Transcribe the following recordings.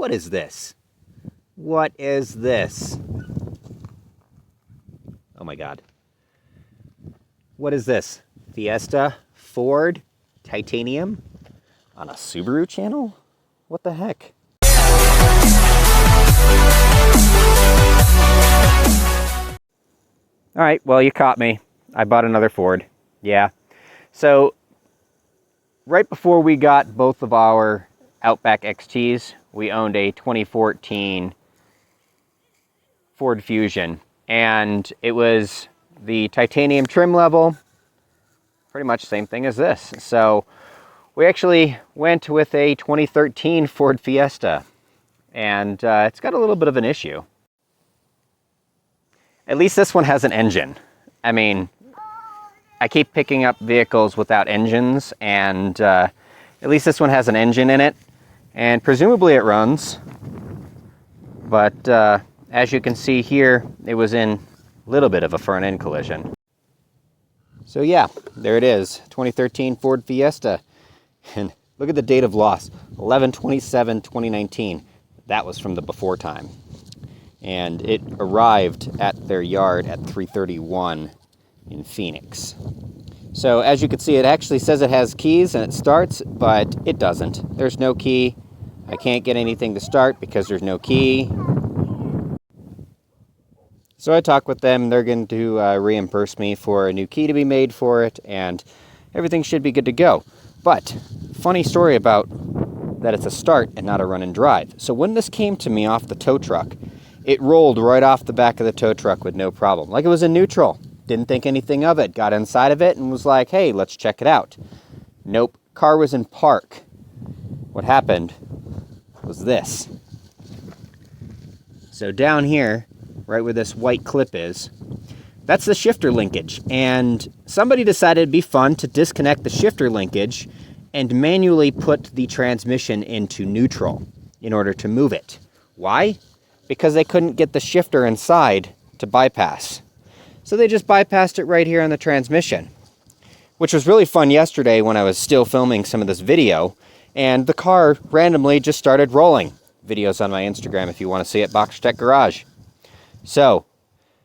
What is this? What is this? Oh my God. What is this? Fiesta, Ford, titanium on a Subaru channel? What the heck? All right, well, you caught me. I bought another Ford. Yeah. So, right before we got both of our Outback XTs, we owned a 2014 Ford Fusion. And it was the titanium trim level, pretty much the same thing as this. So, we actually went with a 2013 Ford Fiesta. And it's got a little bit of an issue. At least this one has an engine. I mean, I keep picking up vehicles without engines, and at least this one has an engine in it, and presumably it runs. But as you can see here, it was in a little bit of a front end collision. So yeah, there it is, 2013 Ford Fiesta. And look at the date of loss, 11/27/2019. That was from the before time. And it arrived at their yard at 3:31 in Phoenix. So as you can see, it actually says it has keys and it starts, but it doesn't. There's no key. I can't get anything to start because there's no key. So I talked with them. They're going to reimburse me for a new key to be made for it, and everything should be good to go. But funny story about that, it's a start and not a run and drive. So when this came to me off the tow truck, it rolled right off the back of the tow truck with no problem. Like it was in neutral. Didn't think anything of it. Got inside of it and was like, hey, let's check it out. Nope. Car was in park. What happened was this. So down here, right where this white clip is, that's the shifter linkage. And somebody decided it'd be fun to disconnect the shifter linkage and manually put the transmission into neutral in order to move it. Why? Because they couldn't get the shifter inside to bypass. So they just bypassed it right here on the transmission, which was really fun yesterday when I was still filming some of this video, and the car randomly just started rolling. Videos on my Instagram if you want to see it, Box Tech Garage. So,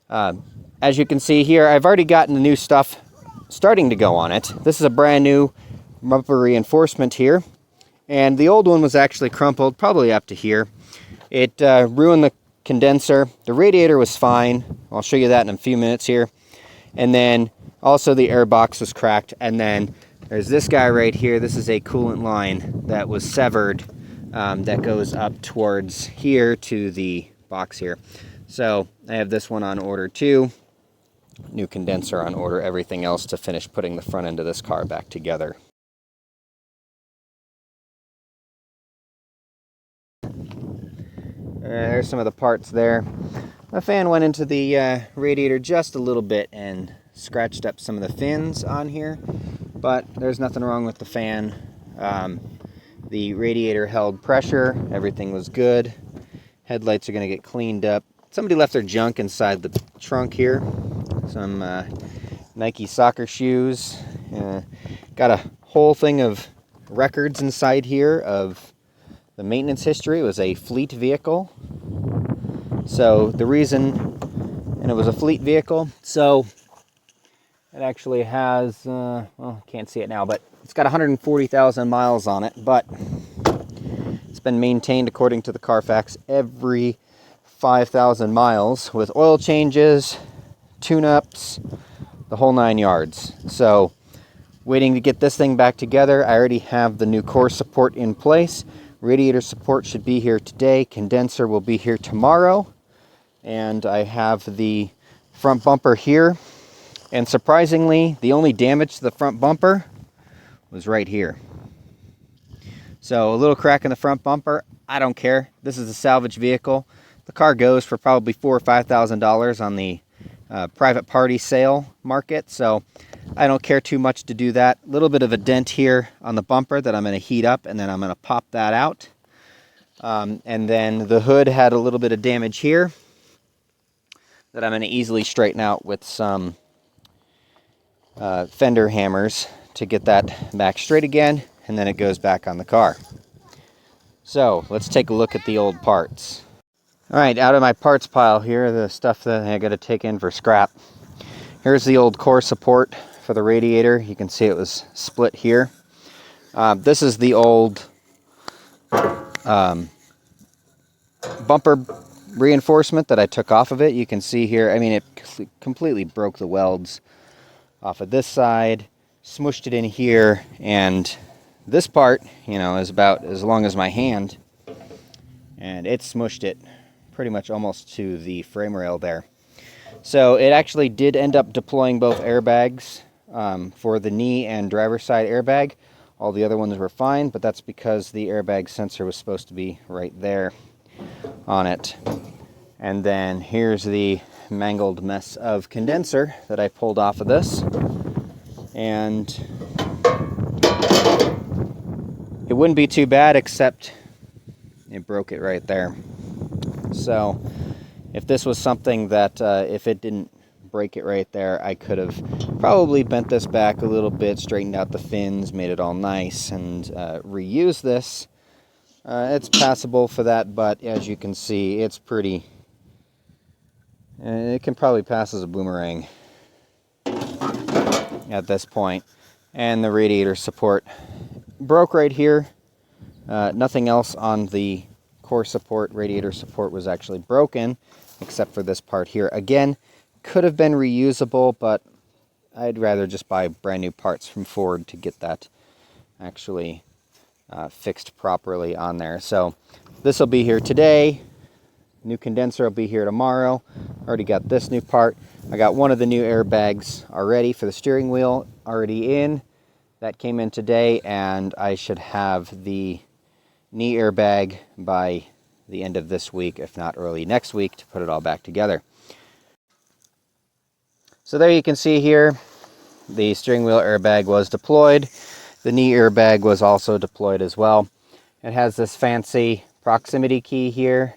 as you can see here, I've already gotten the new stuff starting to go on it. This is a brand new bumper reinforcement here, and the old one was actually crumpled, probably up to here. It ruined the condenser. The radiator was fine. I'll show you that in a few minutes here. And then also the air box was cracked. And then there's this guy right here. This is a coolant line that was severed that goes up towards here to the box here. So I have this one on order too. New condenser on order. Everything else to finish putting the front end of this car back together. There's some of the parts there. The fan went into the radiator just a little bit and scratched up some of the fins on here, but there's nothing wrong with the fan. The radiator held pressure, everything was good. Headlights are going to get cleaned up. Somebody left their junk inside the trunk here. Some Nike soccer shoes. Got a whole thing of records inside here of the maintenance history. It was a fleet vehicle. So the reason, and it was a fleet vehicle, so it actually has, well, can't see it now, but it's got 140,000 miles on it, but it's been maintained according to the Carfax every 5,000 miles with oil changes, tune-ups, the whole 9 yards. So waiting to get this thing back together. I already have the new core support in place. Radiator support should be here today. Condenser will be here tomorrow. And I have the front bumper here. And surprisingly, the only damage to the front bumper was right here. So a little crack in the front bumper, I don't care. This is a salvage vehicle. The car goes for probably $4,000 or $5,000 on the private party sale market. So I don't care too much to do that. A little bit of a dent here on the bumper that I'm going to heat up, and then I'm going to pop that out. And then the hood had a little bit of damage here that I'm going to easily straighten out with some fender hammers to get that back straight again, and then it goes back on the car. So let's take a look at the old parts. All right, out of my parts pile here, the stuff that I got to take in for scrap. Here's the old core support for the radiator. You can see it was split here. This is the old bumper reinforcement that I took off of it. You can see here, I mean, it completely broke the welds off of this side, smushed it in here, and this part, you know, is about as long as my hand, and it smushed it pretty much almost to the frame rail there. So it actually did end up deploying both airbags for the knee and driver's side airbag. All the other ones were fine, but that's because the airbag sensor was supposed to be right there on it. And then here's the mangled mess of condenser that I pulled off of this. And it wouldn't be too bad, except it broke it right there. So if this was something that if it didn't break it right there, I could have probably bent this back a little bit, straightened out the fins, made it all nice, and reused this. It's passable for that, but as you can see, it's pretty... it can probably pass as a boomerang at this point. And the radiator support broke right here. Nothing else on the core support, radiator support, was actually broken, except for this part here. Again, could have been reusable, but I'd rather just buy brand new parts from Ford to get that actually fixed properly on there. So this will be here today. New condenser will be here tomorrow. Already got this new part. I got one of the new airbags already for the steering wheel already in. That came in today, and I should have the knee airbag by the end of this week, if not early next week, to put it all back together. So there you can see here, the steering wheel airbag was deployed. The knee airbag was also deployed as well. It has this fancy proximity key here,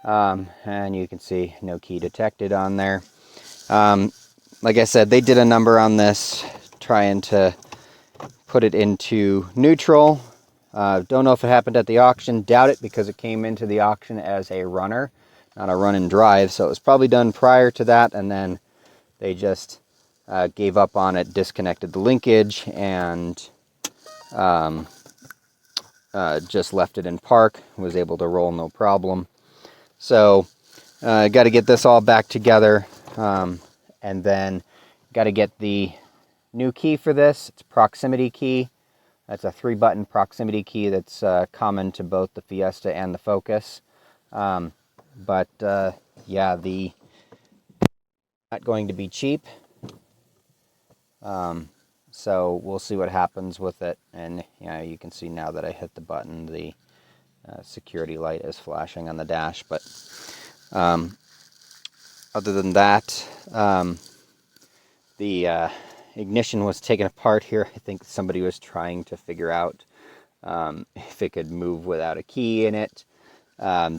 and you can see no key detected on there. Like I said, they did a number on this, trying to put it into neutral. Don't know if it happened at the auction. Doubt it, because it came into the auction as a runner, not a run and drive. So it was probably done prior to that, and then they just gave up on it, disconnected the linkage, and just left it in park. Was able to roll no problem. So got to get this all back together, and then got to get the new key for this. It's a proximity key. That's a 3-button proximity key that's common to both the Fiesta and the Focus. Yeah, the not going to be cheap. So we'll see what happens with it. And you know, you can see now that I hit the button, the security light is flashing on the dash. But other than that, the ignition was taken apart here. I think somebody was trying to figure out if it could move without a key in it.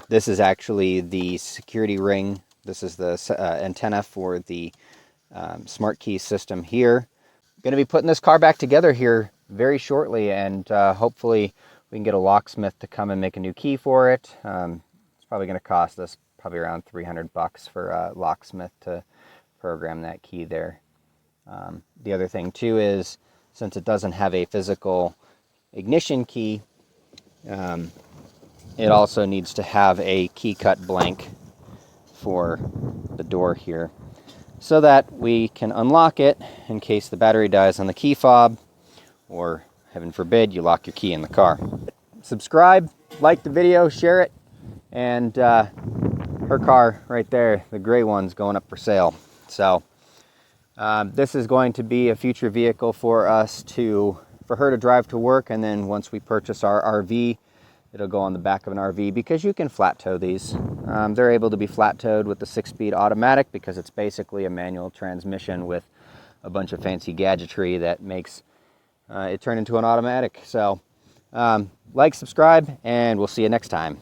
This is actually the security ring. This is the antenna for the smart key system here. Going to be putting this car back together here very shortly, and hopefully we can get a locksmith to come and make a new key for it. It's probably going to cost us probably around $300 for a locksmith to program that key there. The other thing too is, since it doesn't have a physical ignition key, it also needs to have a key cut blank for the door here, so that we can unlock it in case the battery dies on the key fob, or heaven forbid you lock your key in the car. Subscribe, like the video, share it, and her car right there, the gray one's going up for sale. So this is going to be a future vehicle for us for her to drive to work, and then once we purchase our RV, it'll go on the back of an RV, because you can flat tow these. They're able to be flat towed with the 6-speed automatic, because it's basically a manual transmission with a bunch of fancy gadgetry that makes it turn into an automatic. So like, subscribe, and we'll see you next time.